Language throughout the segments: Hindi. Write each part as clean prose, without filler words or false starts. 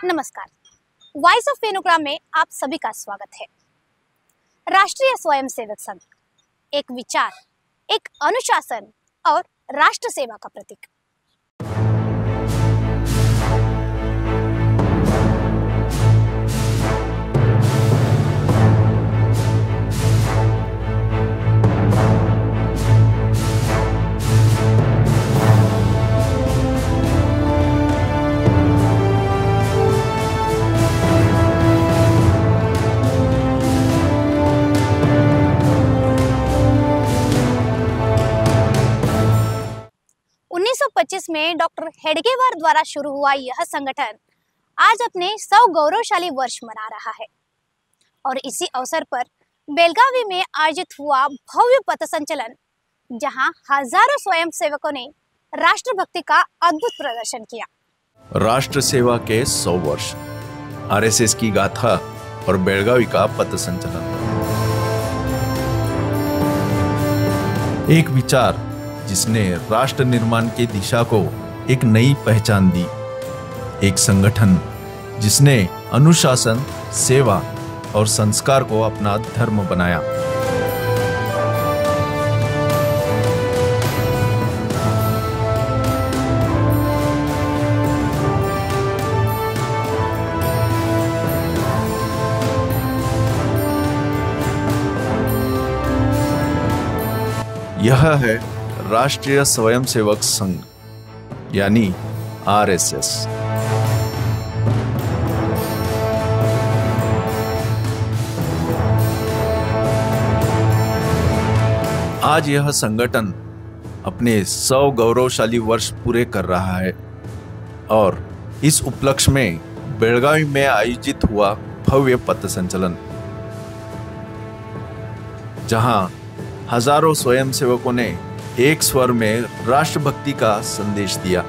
नमस्कार। वॉइस ऑफ वेणुग्राम में आप सभी का स्वागत है। राष्ट्रीय स्वयंसेवक संघ एक विचार, एक अनुशासन और राष्ट्र सेवा का प्रतीक। 1925 में डॉक्टर हेडगेवार द्वारा शुरू हुआ यह संगठन आज अपने 100 गौरवशाली वर्ष मना रहा है और इसी अवसर पर बेलगावी में आयोजित हुआ भव्य पथ संचलन, जहां हजारों स्वयंसेवकों ने राष्ट्रभक्ति का अद्भुत प्रदर्शन किया। राष्ट्र सेवा के 100 वर्ष, आरएसएस की गाथा और बेलगावी का पथ संचलन। एक विचार जिसने राष्ट्र निर्माण की दिशा को एक नई पहचान दी। एक संगठन जिसने अनुशासन, सेवा और संस्कार को अपना धर्म बनाया। यह है राष्ट्रीय स्वयंसेवक संघ यानी आरएसएस। आज यह संगठन अपने 100 गौरवशाली वर्ष पूरे कर रहा है और इस उपलक्ष्य में बेलगावी में आयोजित हुआ भव्य पथ संचलन, जहां हजारों स्वयंसेवकों ने एक स्वर में राष्ट्रभक्ति का संदेश दिया।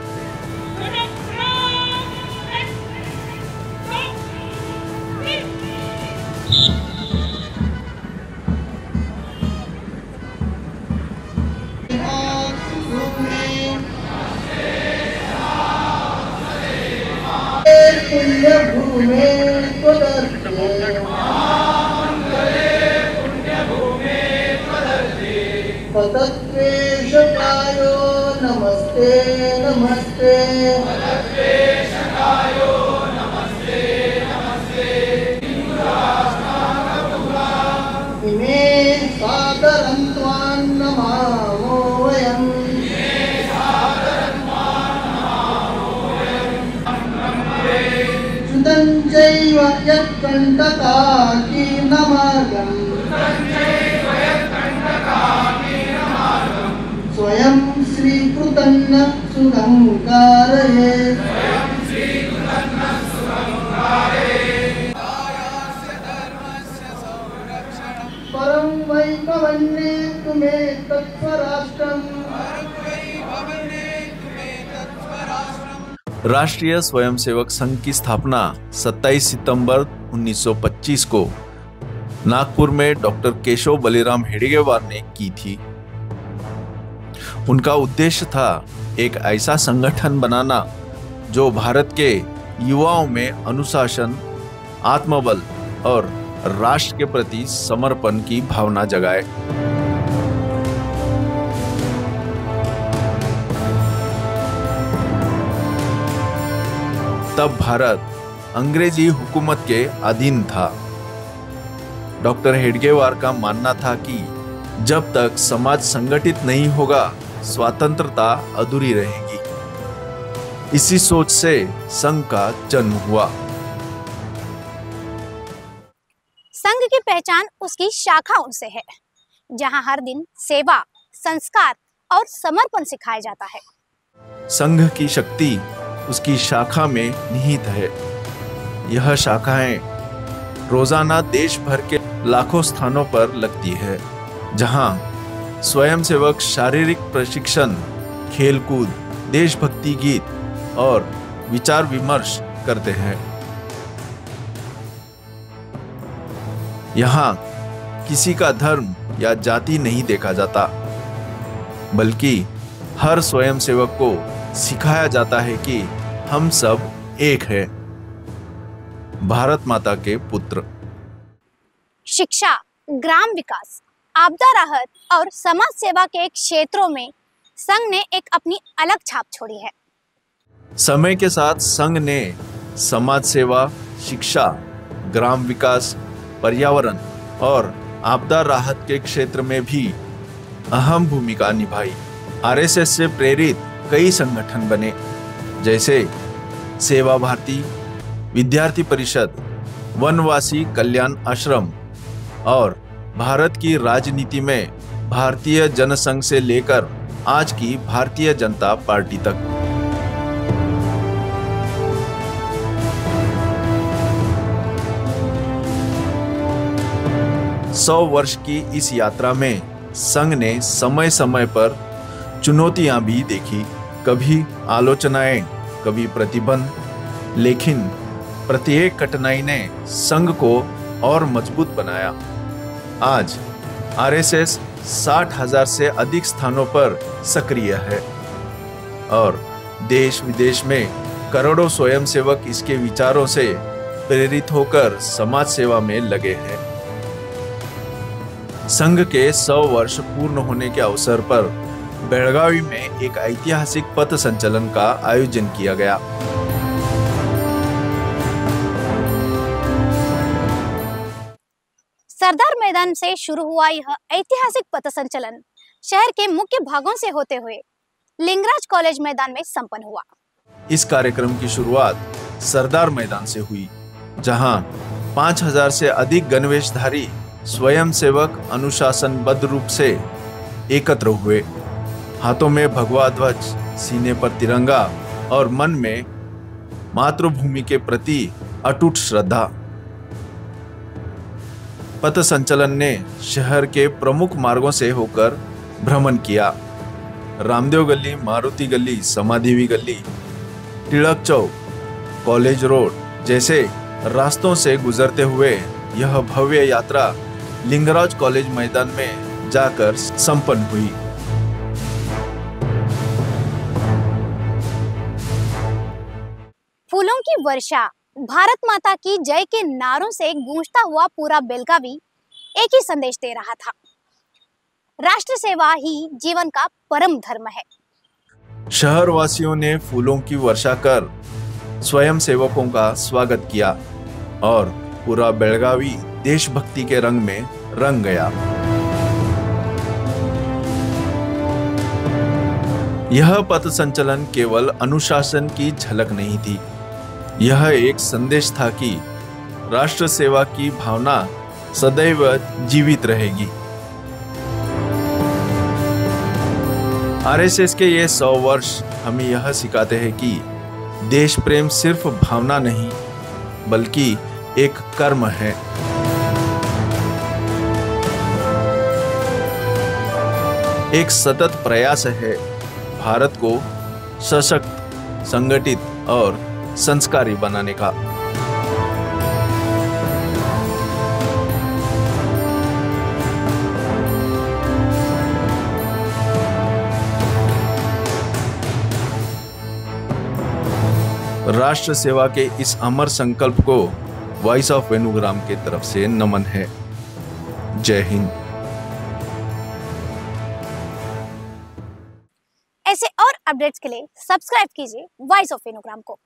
पतत्वेशकायो नमस्ते नमस्ते, पतत्वेशकायो नमस्ते नमस्ते, इमे सादरं त्वां नमामो वयं, श्रुतं चैव यत्कण्टकाकीर्णमार्गम्, स्वयं श्रीकृतन्न सुगंकारये, परं वै भवन्ने तुमे तत्स्वराष्ट्रम्। राष्ट्रीय स्वयंसेवक संघ की स्थापना 27 सितंबर 1925 को नागपुर में डॉक्टर केशव बलिराम हेडगेवार ने की थी। उनका उद्देश्य था एक ऐसा संगठन बनाना जो भारत के युवाओं में अनुशासन, आत्मबल और राष्ट्र के प्रति समर्पण की भावना जगाए। तब भारत अंग्रेजी हुकूमत के अधीन था। डॉक्टर हेडगेवार का मानना था कि जब तक समाज संगठित नहीं होगा, स्वतंत्रता अधूरी रहेगी। इसी सोच से संघ का जन्म हुआ। संघ की पहचान उसकी शाखाओं से है, जहां हर दिन सेवा, संस्कार और समर्पण सिखाया जाता है। संघ की शक्ति उसकी शाखा में निहित है। यह शाखाएं रोजाना देश भर के लाखों स्थानों पर लगती है, जहां स्वयंसेवक शारीरिक प्रशिक्षण, खेलकूद, देशभक्ति गीत और विचार विमर्श करते हैं। यहाँ किसी का धर्म या जाति नहीं देखा जाता, बल्कि हर स्वयंसेवक को सिखाया जाता है कि हम सब एक हैं। भारत माता के पुत्र। शिक्षा, ग्राम विकास, आपदा राहत और समाज सेवा के क्षेत्रों में संघ ने एक अपनी अलग छाप छोड़ी है। समय के साथ संघ ने समाज सेवा, शिक्षा, ग्राम विकास, पर्यावरण और आपदा राहत के क्षेत्र में भी अहम भूमिका निभाई। आरएसएस से प्रेरित कई संगठन बने, जैसे सेवा भारती, विद्यार्थी परिषद, वनवासी कल्याण आश्रम और भारत की राजनीति में भारतीय जनसंघ से लेकर आज की भारतीय जनता पार्टी तक। सौ वर्ष की इस यात्रा में संघ ने समय समय पर चुनौतियां भी देखी, कभी आलोचनाएं, कभी प्रतिबंध, लेकिन प्रत्येक कठिनाई ने संघ को और मजबूत बनाया। आज आरएसएस 60,000 से अधिक स्थानों पर सक्रिय है और देश विदेश में करोड़ों स्वयंसेवक इसके विचारों से प्रेरित होकर समाज सेवा में लगे हैं। संघ के 100 वर्ष पूर्ण होने के अवसर पर बेळगावी में एक ऐतिहासिक पथ संचलन का आयोजन किया गया। सरदार मैदान से शुरू हुआ यह ऐतिहासिक पथ संचलन शहर के मुख्य भागों से होते हुए लिंगराज कॉलेज मैदान में संपन्न हुआ। इस कार्यक्रम की शुरुआत सरदार मैदान से हुई, जहां 5,000 से अधिक गणवेशधारी स्वयंसेवक अनुशासनबद्ध रूप से एकत्र हुए। हाथों में भगवा ध्वज, सीने पर तिरंगा और मन में मातृभूमि के प्रति अटूट श्रद्धा। पथ संचलन ने शहर के प्रमुख मार्गों से होकर भ्रमण किया। रामदेव गली, मारुति गली, समाधिवी गली, टिळक चौक, कॉलेज रोड जैसे रास्तों से गुजरते हुए यह भव्य यात्रा लिंगराज कॉलेज मैदान में जाकर संपन्न हुई। फूलों की वर्षा, भारत माता की जय के नारों से गूंजता हुआ पूरा बेलगावी एक ही संदेश दे रहा था, राष्ट्र सेवा ही जीवन का परम धर्म है। शहर वासियों ने फूलों की वर्षा कर स्वयंसेवकों का स्वागत किया और पूरा बेळगावी देशभक्ति के रंग में रंग गया। यह पथ संचलन केवल अनुशासन की झलक नहीं थी, यह एक संदेश था कि राष्ट्र सेवा की भावना सदैव जीवित रहेगी। आरएसएस के ये 100 वर्ष हमें यह सिखाते हैं कि देश प्रेम सिर्फ भावना नहीं, बल्कि एक कर्म है। एक सतत प्रयास है भारत को सशक्त, संगठित और संस्कारी बनाने का। राष्ट्र सेवा के इस अमर संकल्प को वॉइस ऑफ वेणुग्राम की तरफ से नमन है। जय हिंद। ऐसे और अपडेट्स के लिए सब्सक्राइब कीजिए वॉइस ऑफ वेणुग्राम को।